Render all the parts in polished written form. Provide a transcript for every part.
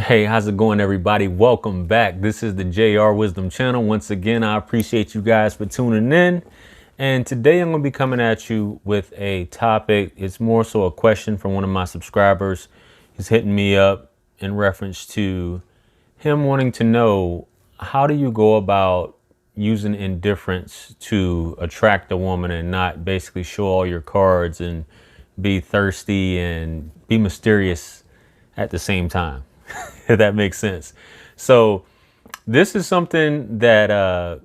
Hey, how's it going, everybody? Welcome back. This is the JR Wisdom channel. Once again, I appreciate you guys for tuning in. And today I'm going to be coming at you with a topic. It's more so a question from one of my subscribers. He's hitting me up in reference to him wanting to know, how do you go about using indifference to attract a woman and not basically show all your cards and be thirsty and be mysterious at the same time? If that makes sense. So this is something that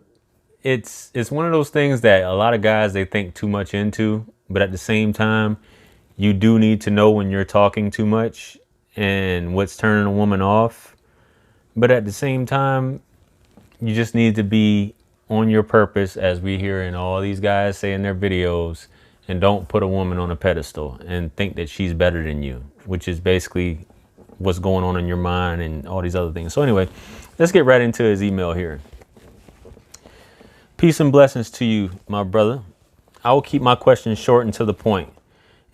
it's one of those things that a lot of guys, they think too much into, but at the same time, you do need to know when you're talking too much and what's turning a woman off. But at the same time, you just need to be on your purpose, as we hear in all these guys say in their videos, and don't put a woman on a pedestal and think that she's better than you, which is basically what's going on in your mind and all these other things. So anyway, let's get right into his email here. Peace and blessings to you, my brother. I will keep my questions short and to the point.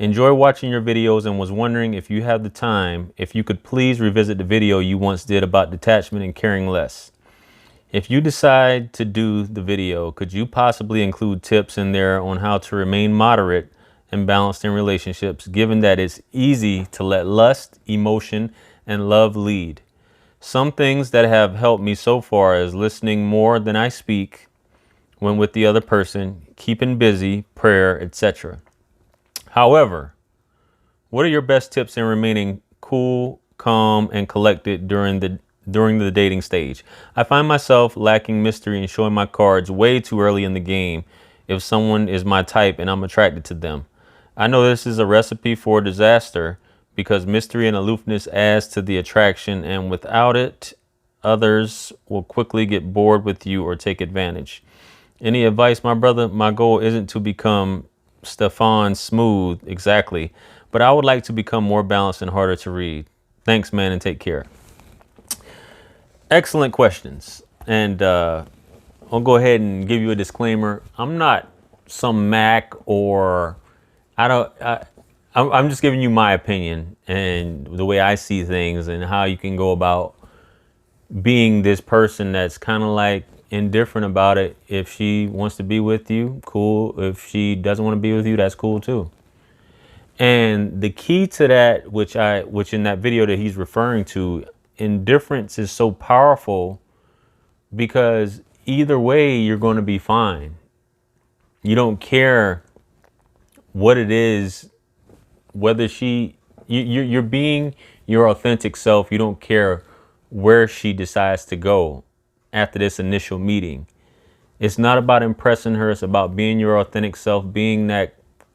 Enjoy watching your videos and was wondering, if you have the time, if you could please revisit the video you once did about detachment and caring less. If you decide to do the video, could you possibly include tips in there on how to remain moderate and balanced in relationships, given that it's easy to let lust, emotion, and love lead? Some things that have helped me so far is listening more than I speak when with the other person, keeping busy, prayer, etc. However, what are your best tips in remaining cool, calm, and collected during the dating stage? I find myself lacking mystery and showing my cards way too early in the game if someone is my type and I'm attracted to them. I know this is a recipe for disaster because mystery and aloofness adds to the attraction, and without it, others will quickly get bored with you or take advantage. Any advice, my brother? My goal isn't to become Stefan Smooth exactly, but I would like to become more balanced and harder to read. Thanks, man, and take care. Excellent questions. And I'll go ahead and give you a disclaimer. I'm not some Mac, or I'm just giving you my opinion and the way I see things and how you can go about being this person that's kind of like indifferent about it. If she wants to be with you, cool. If she doesn't want to be with you, that's cool too. And the key to that, which in that video that he's referring to, indifference is so powerful because either way, you're going to be fine. You don't care what it is, whether you're being your authentic self. You don't care where she decides to go after this initial meeting. It's not about impressing her. It's about being your authentic self, being that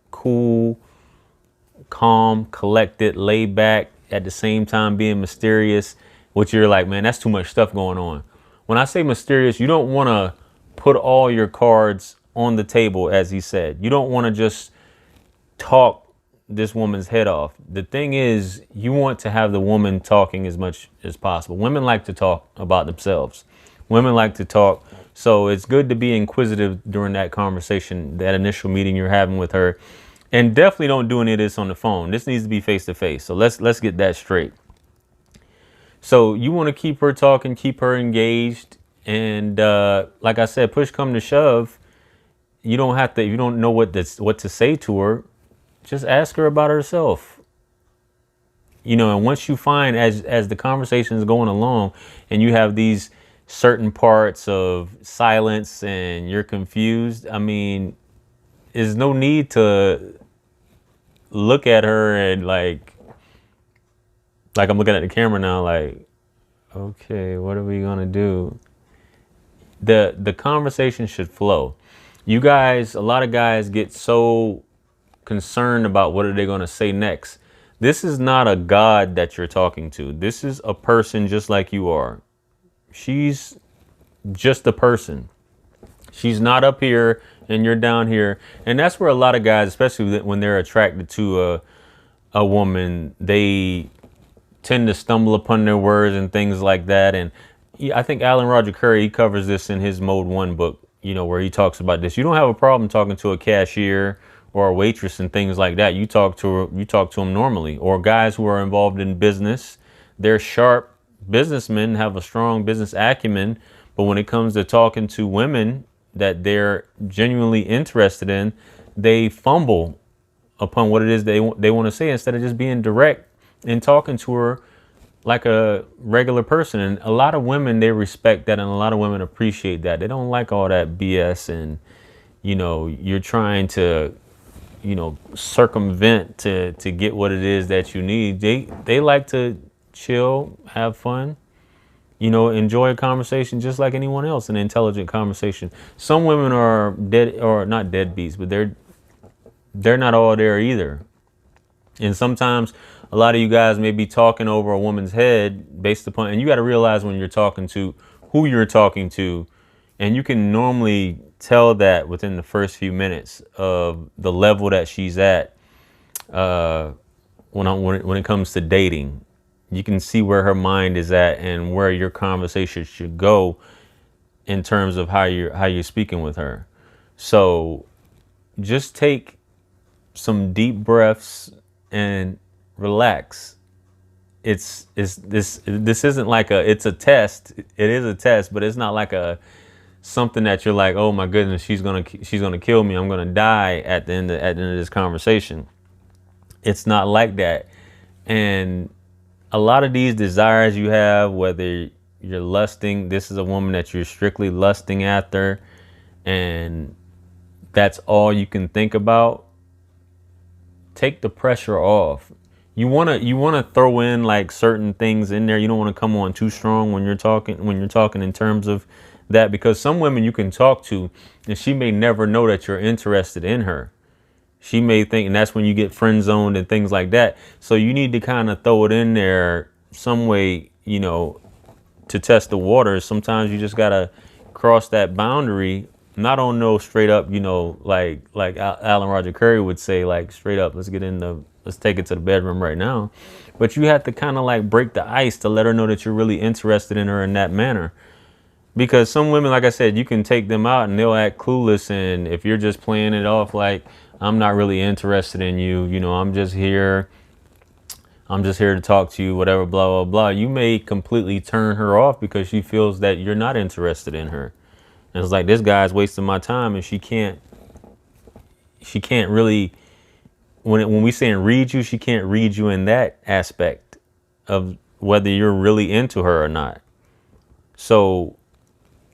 cool, calm, collected, laid back, at the same time being mysterious, which you're like, man, that's too much stuff going on. When I say mysterious, you don't want to put all your cards on the table, as he said. You don't want to just talk this woman's head off. The thing is, you want to have the woman talking as much as possible. Women like to talk about themselves. Women like to talk. So it's good to be inquisitive during that conversation, that initial meeting you're having with her. And definitely don't do any of this on the phone. This needs to be face to face. So let's get that straight. So you want to keep her talking, keep her engaged. And like I said, push come to shove, you don't have to, if you don't know what to say to her, just ask her about herself. You know, and once you find, as the conversation is going along and you have these certain parts of silence and you're confused, I mean, there's no need to look at her and like I'm looking at the camera now, like, okay, what are we gonna do? The conversation should flow. You guys, a lot of guys get so concerned about what are they going to say next. This is not a God that you're talking to. This is a person just like you are. She's just a person. She's not up here and you're down here. And that's where a lot of guys, especially when they're attracted to a woman, they tend to stumble upon their words and things like that. And I think Alan Roger Curry, he covers this in his Mode 1 book, you know, where he talks about this. You don't have a problem talking to a cashier or a waitress and things like that. You talk to them normally. Or guys who are involved in business, they're sharp, businessmen have a strong business acumen, but when it comes to talking to women that they're genuinely interested in, they fumble upon what it is they want to say instead of just being direct and talking to her like a regular person. And a lot of women, they respect that, and a lot of women appreciate that. They don't like all that BS and, you're trying to, circumvent to get what it is that you need. They like to chill, have fun, enjoy a conversation just like anyone else, an intelligent conversation. Some women are dead, or not deadbeats, but they're not all there either. And sometimes a lot of you guys may be talking over a woman's head based upon, and you got to realize when you're talking to who you're talking to, and you can normally tell that within the first few minutes of the level that she's at. When it comes to dating, you can see where her mind is at and where your conversation should go in terms of how you're speaking with her. So just take some deep breaths and relax. This isn't like it's a test. It is a test, but it's not like something that you're like, oh my goodness, she's gonna kill me. I'm gonna die at the end of this conversation. It's not like that. And a lot of these desires you have, whether you're lusting, this is a woman that you're strictly lusting after, and that's all you can think about. Take the pressure off. You wanna throw in like certain things in there. You don't want to come on too strong when you're talking in terms of that, because some women you can talk to and she may never know that you're interested in her. She may think, and that's when you get friend zoned and things like that. So you need to kind of throw it in there some way, to test the waters. Sometimes you just gotta cross that boundary, not on no straight up, like Alan Roger Curry would say, like straight up, let's take it to the bedroom right now. But you have to kind of like break the ice to let her know that you're really interested in her in that manner. Because some women, like I said, you can take them out and they'll act clueless. And if you're just playing it off like, I'm not really interested in you, I'm just here to talk to you, whatever, blah, blah, blah. You may completely turn her off because she feels that you're not interested in her. And it's like, this guy's wasting my time, and she can't really, when we saying read you, she can't read you in that aspect of whether you're really into her or not. So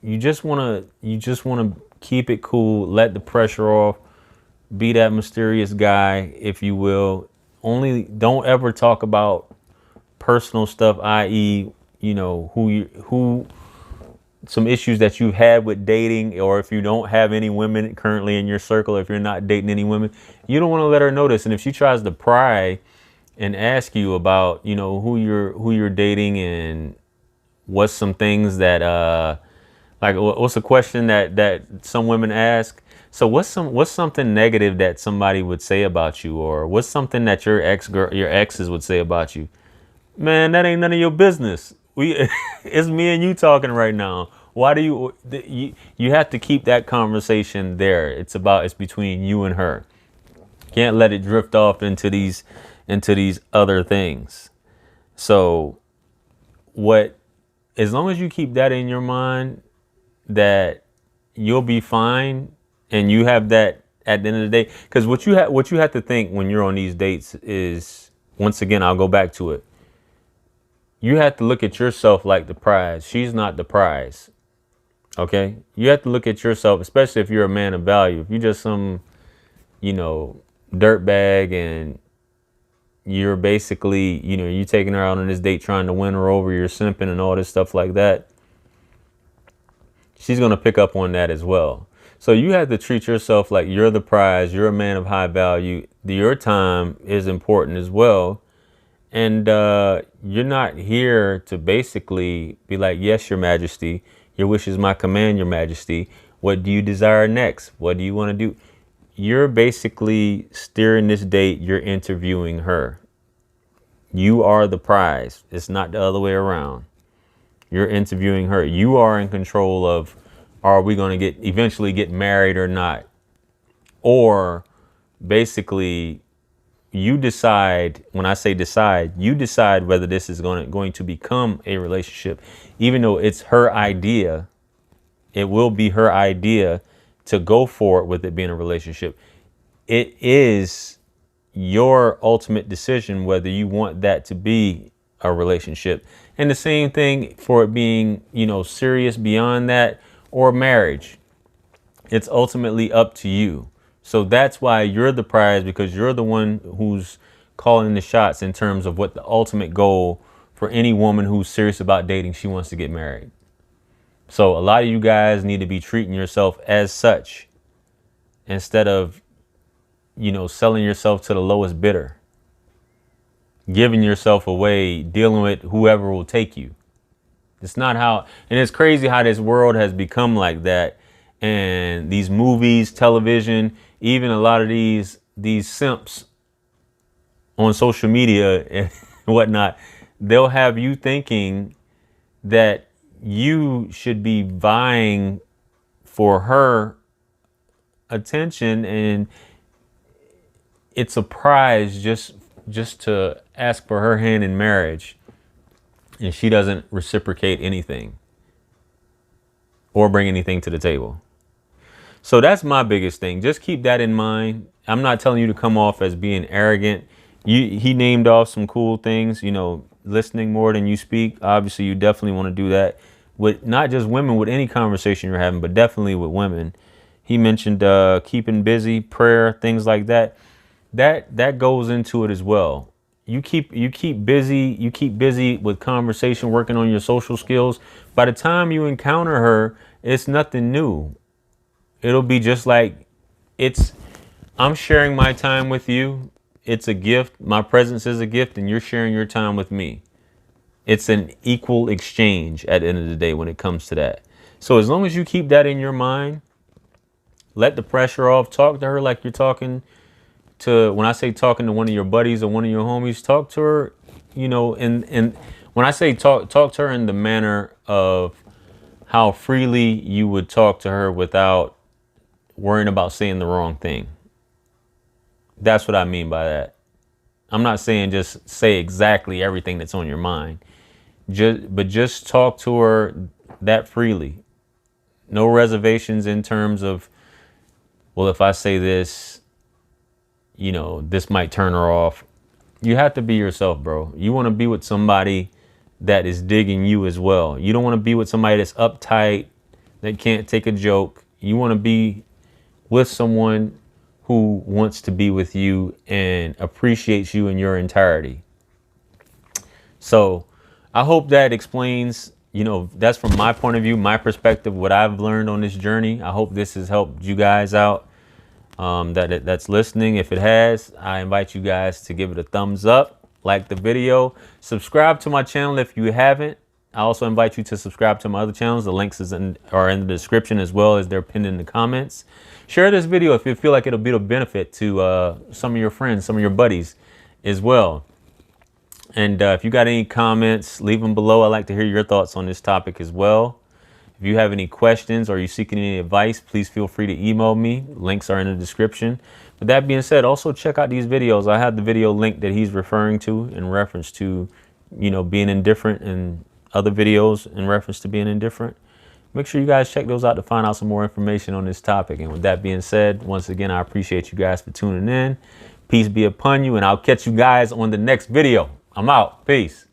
you just want to keep it cool, let the pressure off, be that mysterious guy, if you will. Only don't ever talk about personal stuff, i.e., who some issues that you've had with dating, or if you don't have any women currently in your circle, if you're not dating any women, you don't want to let her notice. And if she tries to pry and ask you about, who you're dating and what's some things that like what's a question that some women ask? So what's something negative that somebody would say about you, or what's something that your exes would say about you? Man, that ain't none of your business. It's me and you talking right now. Why do you have to keep that conversation there? It's between you and her. Can't let it drift off into these other things. So as long as you keep that in your mind, that you'll be fine, and you have that at the end of the day. Because what you have to think when you're on these dates is, once again, I'll go back to it. You have to look at yourself like the prize. She's not the prize. Okay? You have to look at yourself, especially if you're a man of value. If you're just some, dirtbag, and you're basically, you taking her out on this date trying to win her over, you're simping and all this stuff like that, she's going to pick up on that as well. So you have to treat yourself like you're the prize. You're a man of high value. Your time is important as well. And you're not here to basically be like, yes, your majesty, your wish is my command, your majesty. What do you desire next? What do you want to do? You're basically steering this date. You're interviewing her. You are the prize. It's not the other way around. You're interviewing her. You are in control of, are we going to eventually get married or not? Or basically, you decide. When I say decide, you decide whether this is going to become a relationship. Even though it's her idea, it will be her idea to go forward with it being a relationship. It is your ultimate decision whether you want that to be a relationship. And the same thing for it being, serious beyond that, or marriage. It's ultimately up to you. So that's why you're the prize, because you're the one who's calling the shots in terms of what the ultimate goal for any woman who's serious about dating, she wants to get married. So a lot of you guys need to be treating yourself as such instead of, selling yourself to the lowest bidder, giving yourself away, dealing with whoever will take you. It's not how, and it's crazy how this world has become like that. And these movies, television, even a lot of these simps on social media and whatnot, they'll have you thinking that you should be vying for her attention, and it's a prize just to ask for her hand in marriage, and she doesn't reciprocate anything or bring anything to the table. So that's my biggest thing. Just keep that in mind. I'm not telling you to come off as being arrogant. He named off some cool things, listening more than you speak. Obviously, you definitely want to do that with not just women, with any conversation you're having, but definitely with women. He mentioned keeping busy, prayer, things like that. That goes into it as well. You keep busy with conversation, working on your social skills. By the time you encounter her, it's nothing new. It'll be just like, I'm sharing my time with you. It's a gift. My presence is a gift, and you're sharing your time with me. It's an equal exchange at the end of the day when it comes to that. So as long as you keep that in your mind, let the pressure off, talk to her like you're talking to, when I say talking to one of your buddies or one of your homies, talk to her, and when I say talk to her in the manner of how freely you would talk to her without worrying about saying the wrong thing. That's what I mean by that. I'm not saying just say exactly everything that's on your mind, but just talk to her that freely. No reservations in terms of, well, if I say this, this might turn her off. You have to be yourself, bro. You want to be with somebody that is digging you as well. You don't want to be with somebody that's uptight, that can't take a joke. You want to be with someone who wants to be with you and appreciates you in your entirety. So I hope that explains, that's from my point of view, my perspective, what I've learned on this journey. I hope this has helped you guys out. That's listening. If it has, I invite you guys to give it a thumbs up, like the video, subscribe to my channel if you haven't. I also invite you to subscribe to my other channels. The links are in the description, as well as they're pinned in the comments. Share this video if you feel like it'll be a benefit to some of your friends, some of your buddies as well. And if you got any comments, leave them below. I'd like to hear your thoughts on this topic as well. If you have any questions or you're seeking any advice, please feel free to email me. Links are in the description. With that being said, also check out these videos. I have the video link that he's referring to in reference to, being indifferent, and other videos in reference to being indifferent. Make sure you guys check those out to find out some more information on this topic. And with that being said, once again, I appreciate you guys for tuning in. Peace be upon you, and I'll catch you guys on the next video. I'm out. Peace.